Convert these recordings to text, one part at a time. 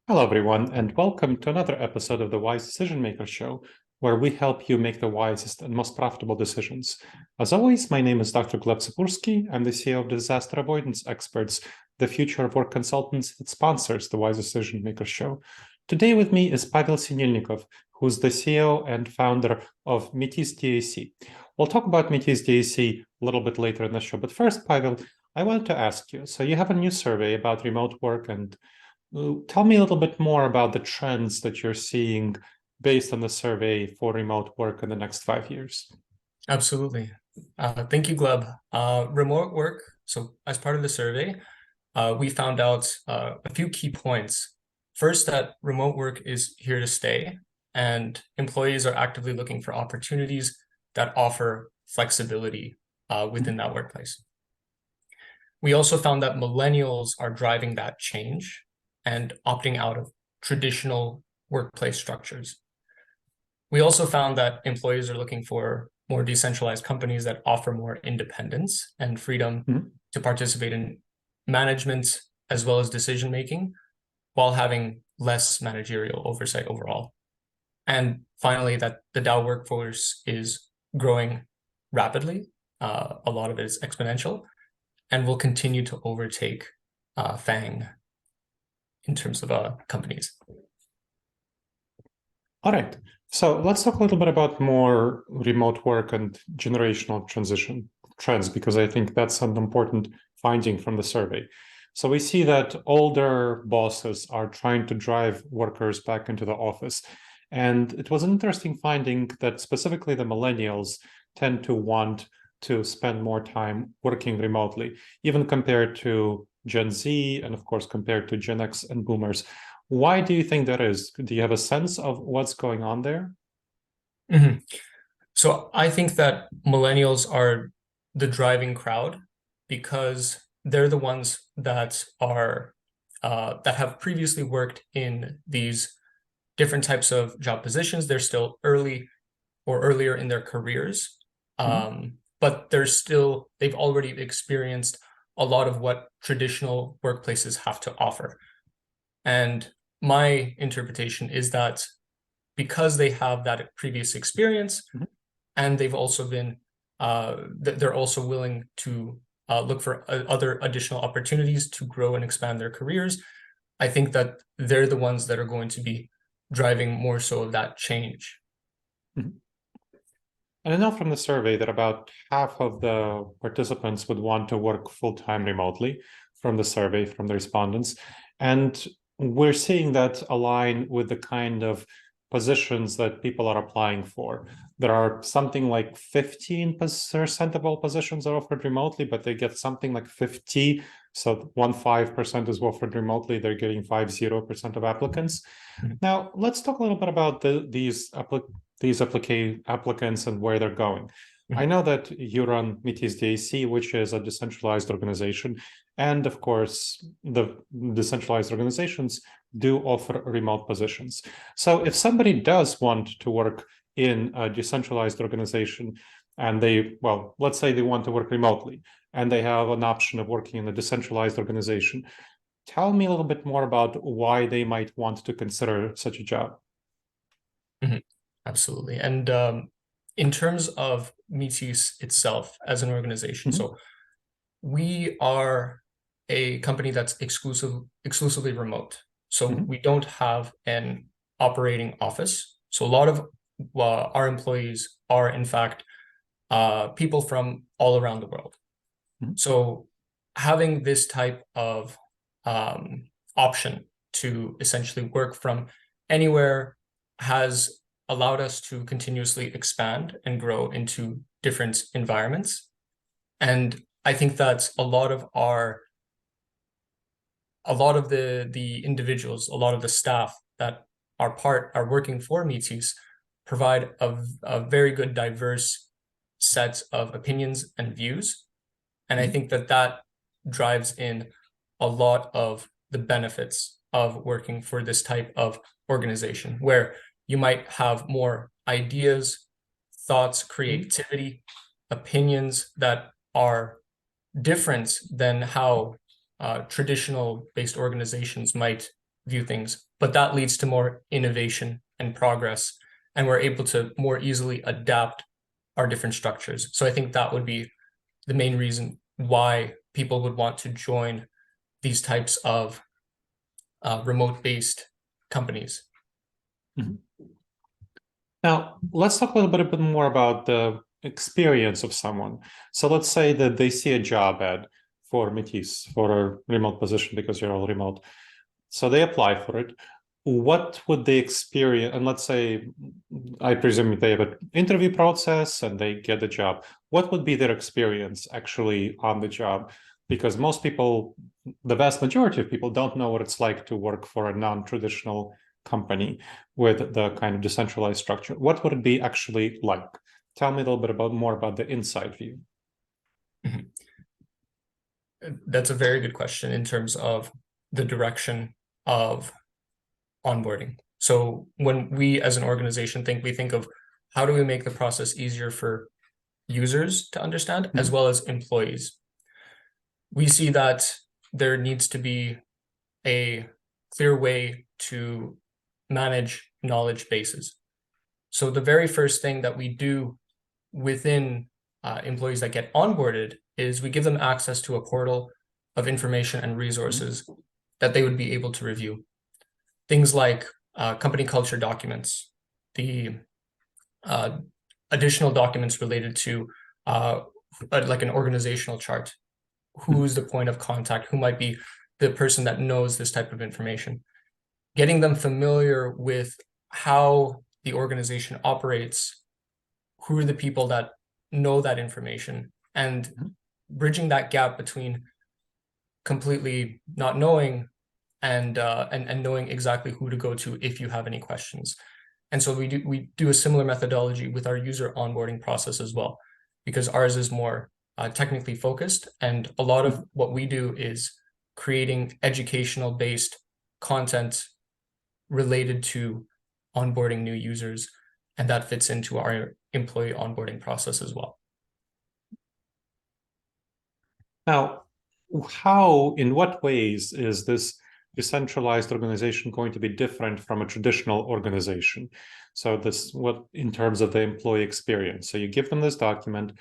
Hello, everyone, and welcome to another episode of the Wise Decision Maker Show, where we help you make the wisest and most profitable decisions. As always, my name is Dr. Gleb Tsipursky. I'm the CEO of Disaster Avoidance Experts, the future of work consultants that sponsors the Wise Decision Maker Show. Today with me is Pavel Sinelnikov, who's the CEO and founder of Metis DAC. We'll talk about Metis DAC a little bit later in the show, but first, Pavel, I wanted to ask you, so you have a new survey about remote work, and tell me a little bit more about the trends that you're seeing based on the survey for remote work in the next 5 years. Absolutely. Thank you, Gleb. Remote work. So as part of the survey, we found out a few key points. First, that remote work is here to stay, and employees are actively looking for opportunities that offer flexibility within that workplace. We also found that millennials are driving that change and opting out of traditional workplace structures. We also found that employees are looking for more decentralized companies that offer more independence and freedom to participate in management as well as decision making, while having less managerial oversight overall. And finally, that the Dow workforce is growing rapidly. A lot of it is exponential and will continue to overtake FANG in terms of companies. All right. So let's talk a little bit about more remote work and generational transition trends, because I think that's an important finding from the survey. So we see that older bosses are trying to drive workers back into the office. And it was an interesting finding that specifically the millennials tend to want to spend more time working remotely, even compared to Gen Z, and of course, compared to Gen X and boomers. Why do you think that is? Do you have a sense of what's going on there? So I think that millennials are the driving crowd because they're the ones that are that have previously worked in these different types of job positions. They're still early or earlier in their careers, but they've already experienced a lot of what traditional workplaces have to offer. And my interpretation is that because they have that previous experience, and they've also been, they're also willing to look for other additional opportunities to grow and expand their careers. I think that they're the ones that are going to be driving more so of that change. And I know from the survey that about half of the participants would want to work full-time remotely from the survey, from the respondents. And we're seeing that align with the kind of positions that people are applying for. There are something like 15% of all positions are offered remotely, but they get something like 50. So 15% is offered remotely. They're getting 50% of applicants. Now, let's talk a little bit about these applicants and where they're going. I know that you run Metis DAC, which is a decentralized organization. And of course, the decentralized organizations do offer remote positions. So if somebody does want to work in a decentralized organization and let's say they want to work remotely and they have an option of working in a decentralized organization, tell me a little bit more about why they might want to consider such a job. Absolutely. And in terms of Metis itself as an organization, so we are a company that's exclusively remote. So we don't have an operating office. So a lot of our employees are, in fact, people from all around the world. So having this type of option to essentially work from anywhere has allowed us to continuously expand and grow into different environments. And I think that a lot of the individuals, a lot of the staff that are working for Metis provide a very good diverse set of opinions and views. And I think that drives in a lot of the benefits of working for this type of organization, where you might have more ideas, thoughts, creativity, opinions that are different than how traditional based organizations might view things, but that leads to more innovation and progress, and we're able to more easily adapt our different structures. So I think that would be the main reason why people would want to join these types of remote-based companies. Mhm. Now, let's talk a little bit more about the experience of someone. So let's say that they see a job ad for Métis, for a remote position, because you're all remote. So they apply for it. What would they experience? And let's say, I presume they have an interview process and they get the job. What would be their experience actually on the job? Because most people, the vast majority of people, don't know what it's like to work for a non-traditional company with the kind of decentralized structure. What would it be actually like? Tell me a little bit more about the inside view. Mhm. That's a very good question in terms of the direction of onboarding. So when we as an organization we think of how do we make the process easier for users to understand as well as employees. We see that there needs to be a clear way to manage knowledge bases. So the very first thing that we do within employees that get onboarded is we give them access to a portal of information and resources that they would be able to review. Things like company culture documents, the additional documents related to like an organizational chart. Who's the point of contact? Who might be the person that knows this type of information? Getting them familiar with how the organization operates, who are the people that know that information, and bridging that gap between completely not knowing and knowing exactly who to go to if you have any questions. And so we do a similar methodology with our user onboarding process as well, because ours is more technically focused, and a lot of what we do is creating educational based content related to onboarding new users, and that fits into our employee onboarding process as well. Now, how, in what ways is this decentralized organization going to be different from a traditional organization? So this, what in terms of the employee experience? So you give them this document.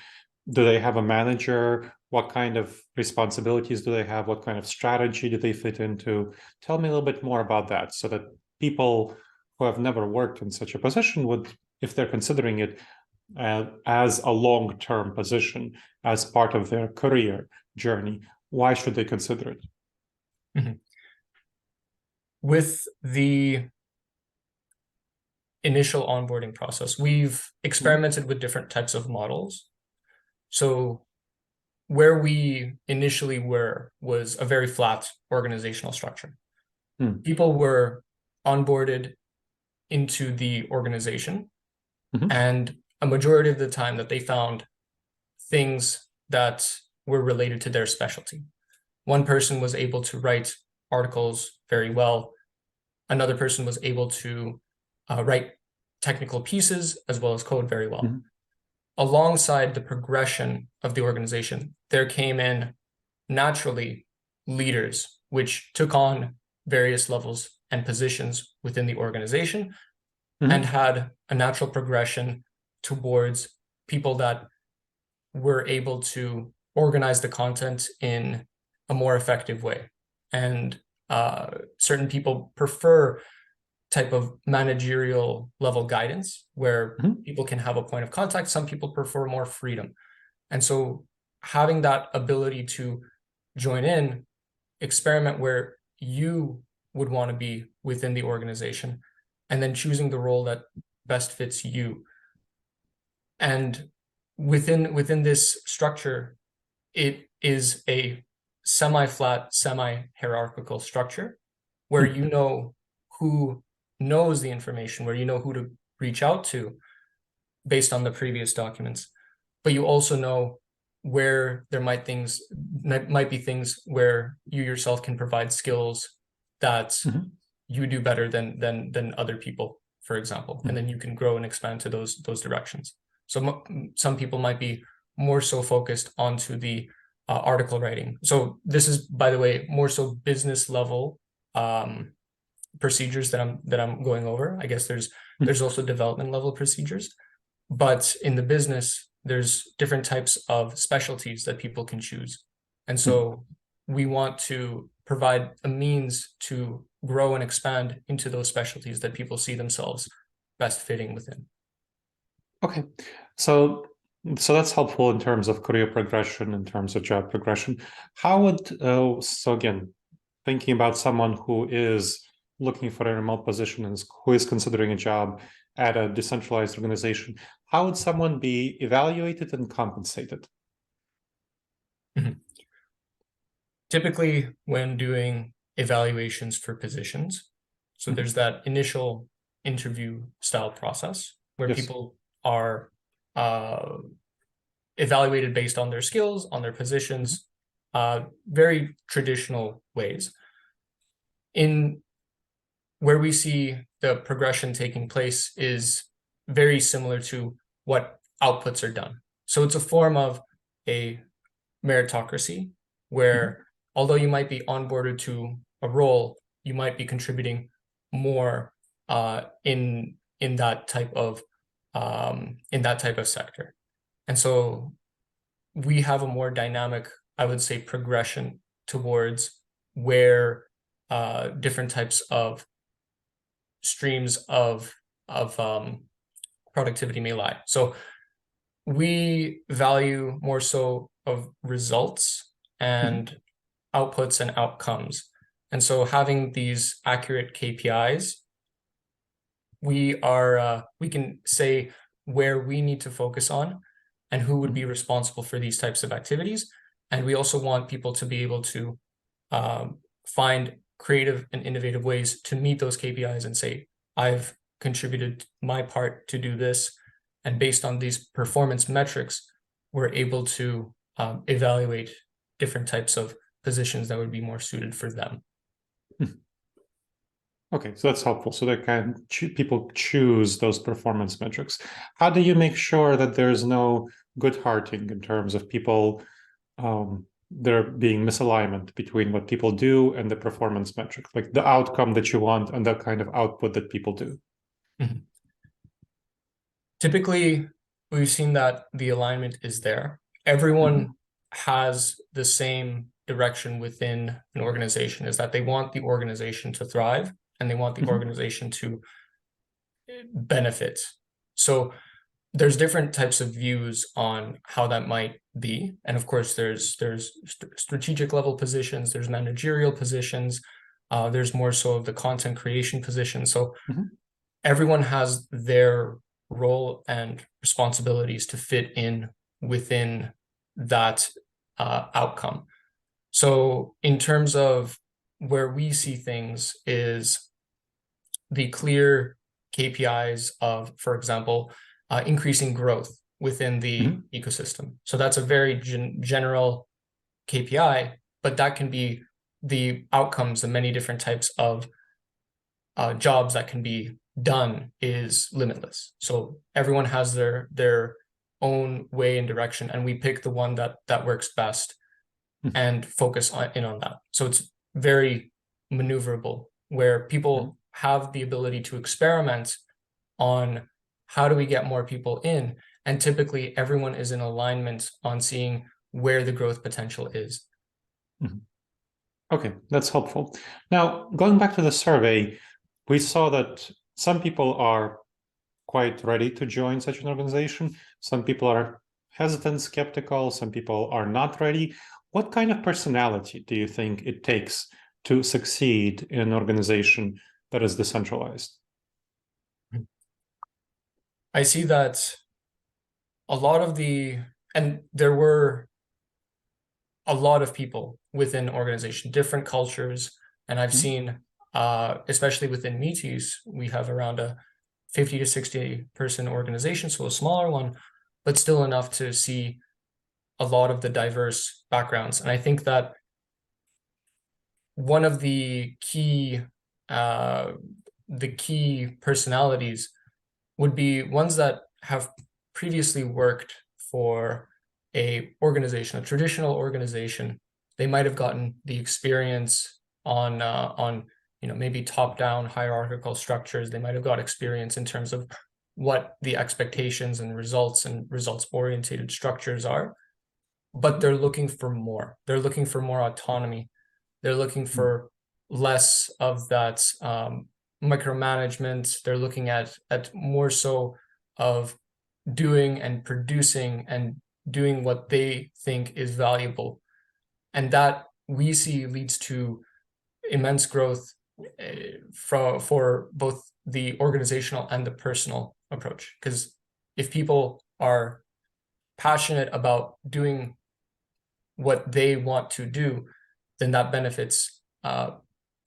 Do they have a manager? What kind of responsibilities do they have? What kind of strategy do they fit into? Tell me a little bit more about that, so that people who have never worked in such a position would, if they're considering it as a long-term position, as part of their career journey, why should they consider it? Mm-hmm. With the initial onboarding process, we've experimented with different types of models. So where we initially were was a very flat organizational structure. People were onboarded into the organization, and a majority of the time that they found things that were related to their specialty. One person was able to write articles very well. Another person was able to write technical pieces as well as code very well. Alongside the progression of the organization, there came in naturally leaders, which took on various levels and positions within the organization and had a natural progression towards people that were able to organize the content in a more effective way. And certain people prefer type of managerial level guidance where people can have a point of contact. Some people prefer more freedom. And so having that ability to join in, experiment where you would want to be within the organization, and then choosing the role that best fits you. And within this structure, it is a semi-flat, semi-hierarchical structure where you know who knows the information, where you know who to reach out to based on the previous documents, but you also know where there might be things where you yourself can provide skills that you do better than other people, for example, and then you can grow and expand to those directions. So some people might be more so focused onto the article writing. So this is, by the way, more so business level procedures that I'm going over. I guess there's also development level procedures, but in the business, there's different types of specialties that people can choose. And so we want to provide a means to grow and expand into those specialties that people see themselves best fitting within. Okay, so that's helpful in terms of career progression, in terms of job progression. How would so again, thinking about someone who is looking for a remote position and who is considering a job at a decentralized organization, how would someone be evaluated and compensated? Typically, when doing evaluations for positions, so there's that initial interview style process where Yes. people are evaluated based on their skills, on their positions, very traditional ways. In where we see the progression taking place is very similar to what outputs are done. So it's a form of a meritocracy where although you might be onboarded to a role, you might be contributing more in that type of sector. And so we have a more dynamic, I would say, progression towards where different types of streams of productivity may lie. So we value more so of results and outputs and outcomes. And so having these accurate KPIs, we can say where we need to focus on and who would be responsible for these types of activities. And we also want people to be able to find creative and innovative ways to meet those KPIs and say, I've contributed my part to do this. And based on these performance metrics, we're able to evaluate different types of positions that would be more suited for them. Okay, so that's helpful. So they can people choose those performance metrics. How do you make sure that there's no good hearting in terms of people there being misalignment between what people do and the performance metric, like the outcome that you want and the kind of output that people do? Typically, we've seen that the alignment is there. Everyone has the same direction within an organization, is that they want the organization to thrive and they want the organization to benefit. So there's different types of views on how that might be. And of course, there's strategic level positions, there's managerial positions, there's more so of the content creation position. So everyone has their role and responsibilities to fit in within that outcome. So in terms of where we see things is the clear KPIs of, for example, increasing growth within the ecosystem. So that's a very general KPI, but that can be the outcomes of many different types of jobs that can be done is limitless. So everyone has their own way and direction, and we pick the one that works best and focus in on that. So it's very maneuverable, where people have the ability to experiment on how do we get more people in, and typically everyone is in alignment on seeing where the growth potential is. Okay, that's helpful. Now, going back to the survey, we saw that some people are quite ready to join such an organization. Some people are hesitant, skeptical. Some people are not ready. What kind of personality do you think it takes to succeed in an organization that is decentralized? I see that a lot of and there were a lot of people within organization, different cultures, and I've seen, especially within Metis, we have around a 50 to 60 person organization, so a smaller one, but still enough to see a lot of the diverse backgrounds. And I think that one of the key personalities would be ones that have previously worked for a traditional organization. They might have gotten the experience on maybe top-down hierarchical structures. They might have got experience in terms of what the expectations and results-oriented structures are, but they're looking for more. They're looking for more autonomy. They're looking for less of that micromanagement. They're looking at more so of doing and producing and doing what they think is valuable. And that we see leads to immense growth for both the organizational and the personal approach. Because if people are passionate about doing what they want to do, then that benefits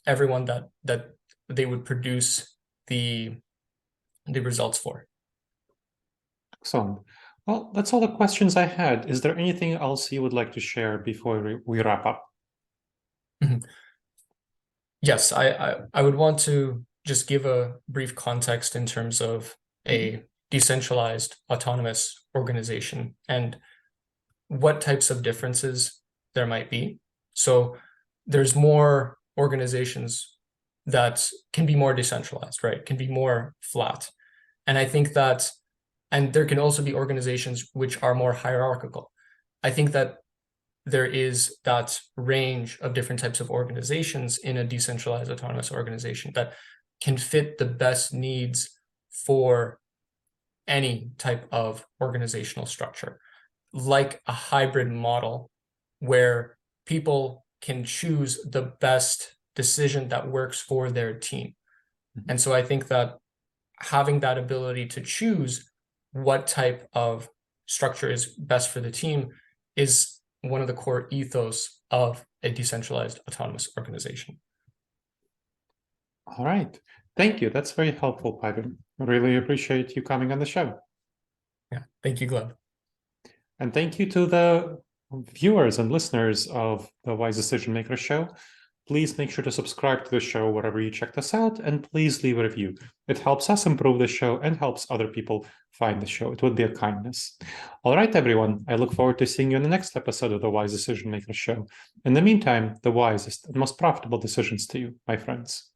everyone that they would produce the results for. Excellent. Well, that's all the questions I had. Is there anything else you would like to share before we wrap up? Yes, I would want to just give a brief context in terms of a decentralized autonomous organization and what types of differences there might be. So there's more organizations that can be more decentralized, right? Can be more flat. And I think that, and there can also be organizations which are more hierarchical. I think that there is that range of different types of organizations in a decentralized autonomous organization that can fit the best needs for any type of organizational structure, like a hybrid model where people can choose the best decision that works for their team. And so I think that having that ability to choose what type of structure is best for the team is one of the core ethos of a decentralized autonomous organization. All right. Thank you. That's very helpful, Pavel. I really appreciate you coming on the show. Yeah. Thank you, Gleb. And thank you to the viewers and listeners of the Wise Decision Maker Show. Please make sure to subscribe to the show wherever you check us out, and please leave a review. It helps us improve the show and helps other people find the show. It would be a kindness. All right, everyone. I look forward to seeing you in the next episode of the Wise Decision Maker Show. In the meantime, the wisest and most profitable decisions to you, my friends.